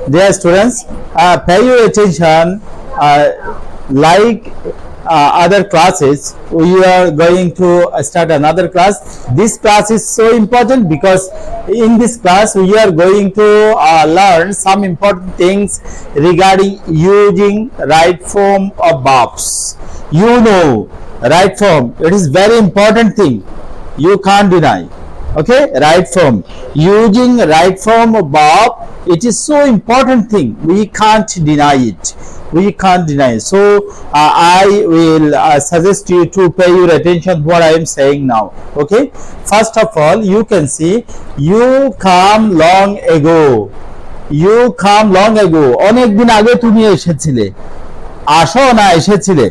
Dear students, pay your attention. Like other classes, we are going to start another class. This class is so important because in this class we are going to learn some important things regarding using right form of verbs. You know, right form, it is very important thing, you can't deny. Okay, right form, using right form of verb, it is so important thing, we can't deny it, we can't deny it. So I will suggest you to pay your attention what I am saying now. Okay, first of all, you can see you come long ago, you come long ago, অনেক দিন আগে তুমি এসেছিলে, আসো না এসেছিলে,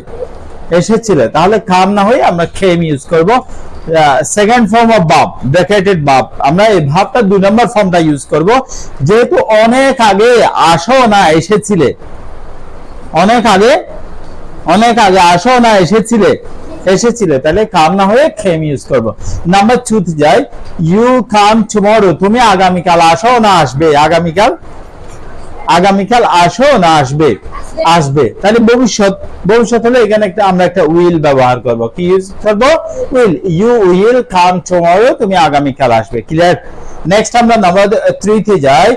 এসেছিলে, তাহলে কাম না হয়ে আমরা কেম ইউজ করব। Second form of verb, bracketed verb, আমরা এই ভার্বটা দুই নম্বর ফর্মটা ইউজ করব, যেহেতু অনেক আগে আসো না এসেছিলে, অনেক আগে, অনেক আগে আসো না এসেছিলে, এসেছিলে, তাহলে কাম না হয়ে কেম ইউজ করব। নাম্বার 2 তে যাই, ইউ কাম টুমরো, তুমি আগামীকাল আসো না আসবে, আগামীকাল, আগামীকাল আসো না আসবে, আসবে, তাহলে ভবিষ্যৎ, ভবিষ্যৎ হলে এখানে একটা আমরা একটা উইল ব্যবহার করব, কি ইউজ করব, will, you will come tomorrow, তুমি আগামীকাল আসবে। ক্লিয়ার? নেক্সট আমরা নাম্বার 3 তে যাই,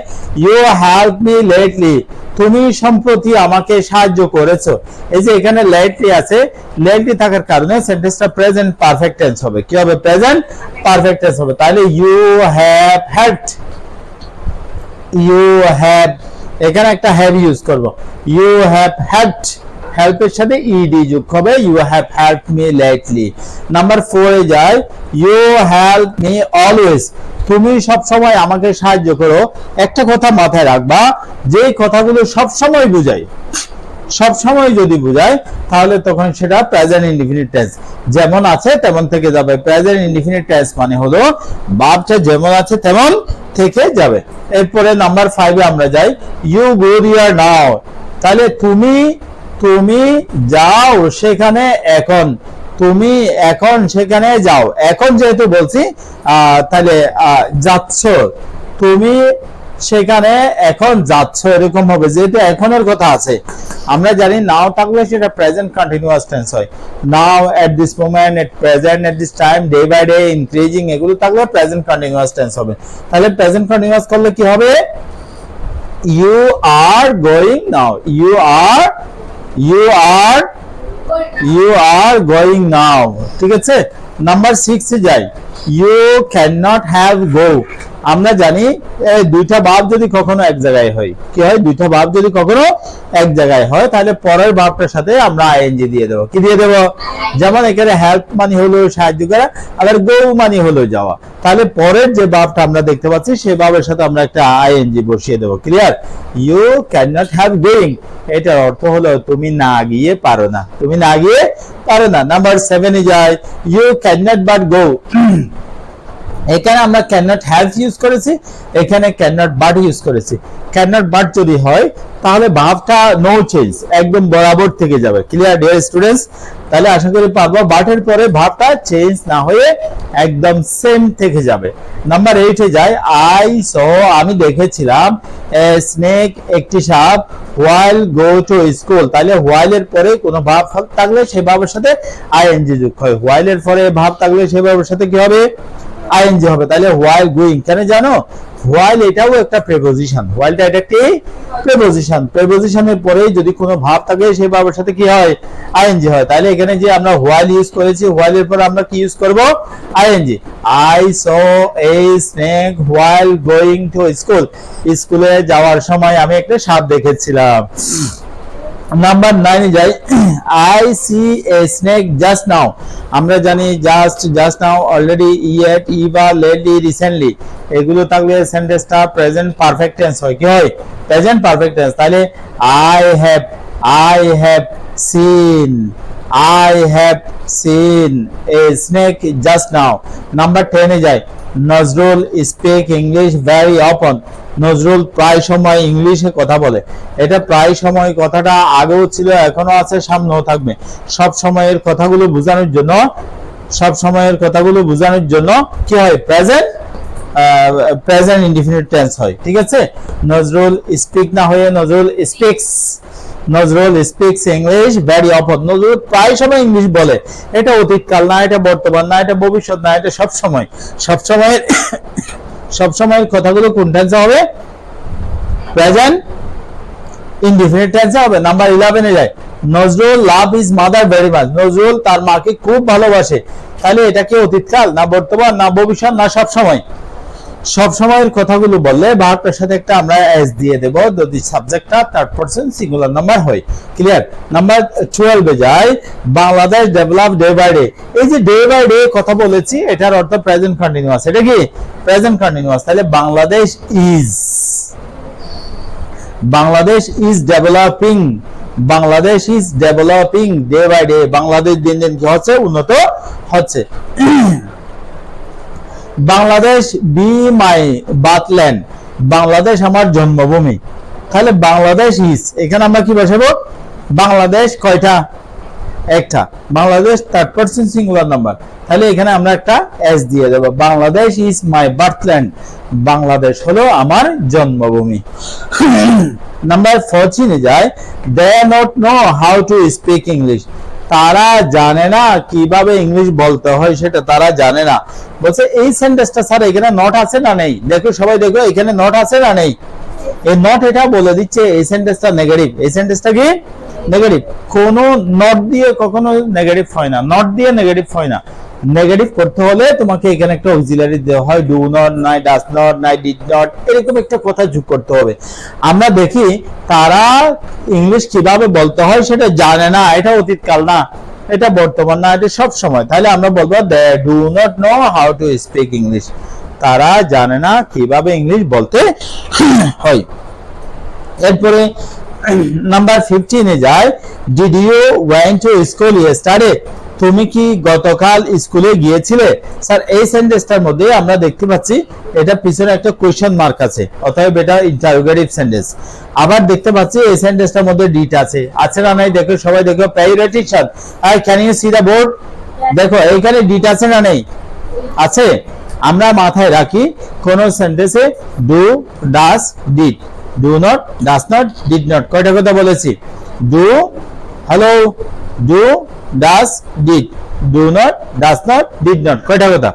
ইউ হেল্প মি লেটলি, তুমি সম্প্রতি আমাকে সাহায্য করেছো। এই যে এখানে লেটলি আছে, লেটলি থাকার কারণে সেন্টেন্সটা প্রেজেন্ট পারফেক্ট টেন্স হবে। কি হবে? প্রেজেন্ট পারফেক্ট টেন্স হবে। তাহলে you have helped, you have, এখানে একটা হ্যাভ ইউজ করব, ইউ হ্যাভ হেল্পড, হেল্পের সাথে ইডি যোগ হবে, you have helped me lately. Number 4 এ যায়, ইউ হেল্প মি অলওয়েজ, তুমি সব সময় আমাকে সাহায্য করো। একটা কথা মাথায় রাখবা, যে কথাগুলো সব সময় বোঝায়, সব সময় যদি বোঝায় তাহলে তখন সেটা প্রেজেন্ট ইনডিফিনিট টেন্স, যেমন আছে তেমন থেকে যাবে। প্রেজেন্ট ইনডিফিনিট টেন্স মানে হলো ভার্বটা যেমন আছে তেমন থেকে যাবে। এরপরে নাম্বার 5 এ আমরা যাই, ইউ গো দেয়ার নাও, তাহলে তুমি, তুমি যাও সেখানে এখন, তুমি এখন সেখানে যাও, এখন যেহেতু বলছি তাহলে যাচ্ছ, তুমি সেখানে এখন যাচ্ছ, এরকম হবে, যেহেতু এখনের কথা আছে। আমরা জানি নাও থাকলে সেটা প্রেজেন্ট কন্টিনিউয়াস টেন্স হয়, now, at this moment, at present, at this time, day by day, increasing, এগুলো থাকলে প্রেজেন্ট কন্টিনিউয়াস টেন্স হবে। তাহলে প্রেজেন্ট কন্টিনিউয়াস করলে কি হবে? You are going now, you are, you are, you are going now. ঠিক আছে? নাম্বার 6 এ যাই, you can not have go, আমরা জানি এই দুইটা ভার্ব যদি কখনো এক জায়গায় হয়, কি হয়, দুইটা ভার্ব যদি কখনো এক জায়গায় হয় তাহলে পরের ভার্বটার সাথে আমরা আইএনজি দিয়ে দেব। কি দিয়ে দেব? যেমন এখানে হেল্প মানে হলো সাহায্য করা, আবার গো মানে হলো যাওয়া, তাহলে পরের যে ভার্বটা আমরা দেখতে পাচ্ছি সেই ভার্বের সাথে আমরা একটা আইএনজি বসিয়ে দেব। Clear? You can not have going, এটার অর্থ হলো তুমি না গিয়ে পারো না, তুমি না গিয়ে পারো না। নাম্বার 7 এ যায়, you can not but go, এখানে আমরা ক্যান নট হ্যাভ ইউজ করেছি, এখানে ক্যান নট বাট ইউজ করেছি। ক্যান নট বাট যদি হয় তাহলে ভার্বটা নো চেঞ্জ, একদম বরাবর থেকে যাবে। Clear dear students? তাহলে আশা করি পারবো, বাটের পরে ভার্বটা চেঞ্জ না হয়ে একদম সেম থেকে যাবে। নাম্বার 8 এ যায়, আই স, আমি দেখেছিলাম, এ স্নেক, একটি সাপ, হোয়াইল গো টু স্কুল, তাহলে হোয়াইল এর পরে কোনো ভার্ব থাকলে সেই ভার্বের সাথে আইএনজি যোগ হয়, হোয়াইল এর পরে ভার্ব থাকলে সেই ভার্বের সাথে কি হবে? আইএনজি হবে। তাহলে হোয়াইল গোয়িং, কেন জানো? হোয়াইল এটাও একটা প্রিপোজিশন, হোয়াইলটা এটা একটি প্রিপোজিশন, প্রিপোজিশনের পরে যদি কোনো ভার্ব থাকে সেই ভার্বের সাথে কি হয়? আইএনজি হয়। তাহলে এখানে যে আমরা হোয়াইল ইউজ করেছি, হোয়াইলের পরে আমরা কি ইউজ করব? ING. I saw a snake while going to school, স্কুলে যাওয়ার সময় আমি একটা সাপ দেখেছিলাম। নাম্বার 9 এ যাই, I see a snake just now, আমরা জানি just, just now, already, yet, ever, lately, recently, এগুলো থাকলে সেন্টেন্সটা প্রেজেন্ট পারফেক্ট টেন্স হয়। কি হয়? Present perfect tense. তাহলে I have, I have seen, I have seen a snake just now. Number 10 এ যাই, Nazrul speak English very often, Nazrul প্রায় সময় ইংলিশে কথা বলে। এটা প্রায় সময় কথাটা আগেও ছিল, এখনো আছে, সামনেও থাকবে। সব সময়ের কথাগুলো বোঝানোর জন্য, সব সময়ের কথাগুলো বোঝানোর জন্য কি হয়? প্রেজেন্ট প্রেজেন্ট ইনডিফিনিট টেন্স হয়, ঠিক আছে। নজরুল স্পিক না হয়ে Nazrul speaks, Nazrul speaks English very often. Nazrul প্রায় সময় ইংলিশ বলে, এটা অতীতকাল না, এটা বর্তমান না, এটা ভবিষ্যৎ না, এটা সব সময়। সব সময়ের কথাগুলো কোন টেন্সে হবে? প্রেজেন্ট ইনডিফিনিট টেন্সে হবে। নাম্বার 11 এ যায়, Nazrul love his mother very much. Nazrul তার মাকে খুব ভালোবাসে। তাহলে এটা কি অতীতকাল না বর্তমান না ভবিষ্যৎ না সব সময়? সব সময়ের কথাগুলো বললে ভার্বটার সাথে একটা আমরা এস দিয়ে দেব যদি সাবজেক্টটা থার্ড পারসন সিঙ্গুলার নাম্বার হয়। ক্লিয়ার? নাম্বার 12 এ যায়, Bangladesh develop day by day. এই যে ডে বাই ডে কথা বলেছি, এটার অর্থ প্রেজেন্ট কন্টিনিউয়াস। এটা কি প্রেজেন্ট কন্টিনিউয়াস? তাহলে Bangladesh is developing, Bangladesh is developing day by day. Bangladesh দিন দিন কি হচ্ছে? উন্নত হচ্ছে। Bangladesh be my birthland, Bangladesh আমার জন্মভূমি। তাহলে বাংলাদেশ ইজ, এখানে আমরা কি বসাবো? বাংলাদেশ কয়টা? একটা। Bangladesh third person singular number, তাহলে এখানে আমরা একটা এস দিয়ে দেব। Bangladesh is my birthland, Bangladesh হলো আমার জন্মভূমি। নাম্বার 14 এ যায়, they not know how to speak English. তারা জানে না কিভাবে ইংলিশ বলতে হয়, সেটা তারা জানে না। বলছে এই সেন্টেন্সটা স্যার এখানে নট আছে না নেই? দেখো সবাই দেখো, এখানে নট আছে না নেই? এই নট এটা বলে দিচ্ছে এই সেন্টেন্সটা নেগেটিভ। এই সেন্টেন্সটা কি নেগেটিভ? কোনো নট দিয়ে কখনো নেগেটিভ হয় না, নট দিয়ে নেগেটিভ হয় না। নেগেটিভ করতে হলে তোমাকে এখানে একটা অক্সিলারি দেওয়া হয়, ডু নট নাই, ডাজ নট নাই, ডিড নট, এরকম একটা কথা যোগ করতে হবে। আমরা দেখি তারা ইংলিশ কিভাবে বলতে হয় সেটা জানে না, এটা অতীতকাল না, এটা বর্তমান না, এটা সব সময়। তাহলে আমরা বলবো they do not know how to speak English, তারা জানে না কিভাবে ইংলিশ বলতে হয়। এরপরে নাম্বার 15 এ যায়, did you went to school yesterday? তুমি কি গতকাল স্কুলে গিয়েছিলে? স্যার এই সেন্টেন্সটার মধ্যে আমরা দেখতে পাচ্ছি এটা পিছনে একটা কোশ্চেন মার্ক আছে, অতএব এটা ইন্টারোগেটিভ সেন্টেন্স। আবার দেখতে পাচ্ছি এই সেন্টেন্সটার মধ্যে ডিড আছে, আছে না নাই? দেখো সবাই দেখো, pay your attention. Can you see the board? দেখো এইখানে ডিড আছে না নেই? আছে। আমরা মাথায় রাখি কোন সেন্টেন্সে do, does, did, do not, does not, did not, কয়টা কথা বলেছি? Do, hello, do, does, did, do not, does not, did not, কয়টা কথা?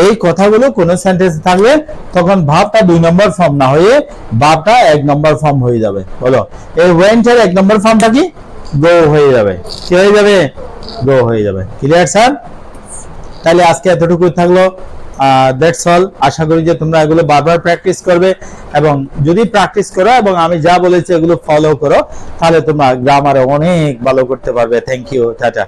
এই কথাগুলো কোন সেন্টেন্সে থাকলে তখন ভাবটা 2 নম্বর ফর্ম না হয়ে ভাবটা 1 নম্বর ফর্ম হয়ে যাবে। বলো এই ওয়েন্ট এর 1 নম্বর ফর্মটা কি? গো হয়ে যাবে। কি হয়ে যাবে? গো হয়ে যাবে। Clear sir? তাহলে আজকে এতটুকুই থাকলো। That's all. আশা করি যে তোমরা এগুলো বারবার প্র্যাকটিস করবে, এবং যদি প্র্যাকটিস করো এবং আমি যা বলেছি এগুলো ফলো করো, তাহলে তোমরা গ্রামারে অনেক ভালো করতে পারবে। Thank you, tata.